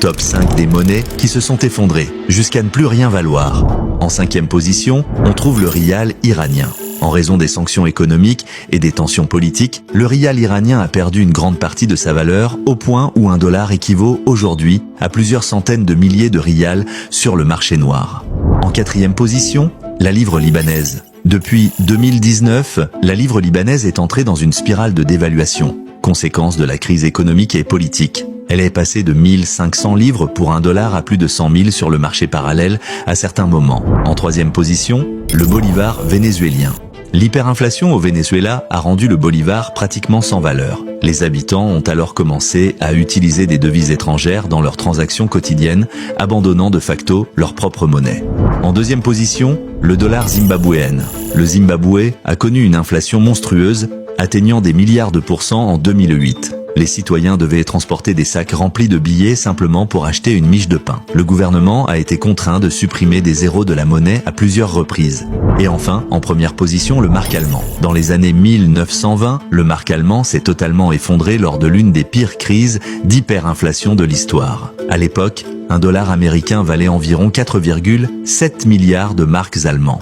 Top 5 des monnaies qui se sont effondrées, jusqu'à ne plus rien valoir. En 5e position, on trouve le rial iranien. En raison des sanctions économiques et des tensions politiques, le rial iranien a perdu une grande partie de sa valeur au point où $1 équivaut aujourd'hui à plusieurs centaines de milliers de rials sur le marché noir. En 4e position, la livre libanaise. Depuis 2019, la livre libanaise est entrée dans une spirale de dévaluation, conséquence de la crise économique et politique. Elle est passée de 1500 livres pour $1 à plus de 100 000 sur le marché parallèle à certains moments. En 3e position, le bolivar vénézuélien. L'hyperinflation au Venezuela a rendu le bolivar pratiquement sans valeur. Les habitants ont alors commencé à utiliser des devises étrangères dans leurs transactions quotidiennes, abandonnant de facto leur propre monnaie. En 2e position, le dollar zimbabwéen. Le Zimbabwe a connu une inflation monstrueuse, atteignant des milliards de pourcents en 2008. Les citoyens devaient transporter des sacs remplis de billets simplement pour acheter une miche de pain. Le gouvernement a été contraint de supprimer des zéros de la monnaie à plusieurs reprises. Et enfin, en première position, le mark allemand. Dans les années 1920, le mark allemand s'est totalement effondré lors de l'une des pires crises d'hyperinflation de l'histoire. À l'époque, $1 américain valait environ 4,7 milliards de marks allemands.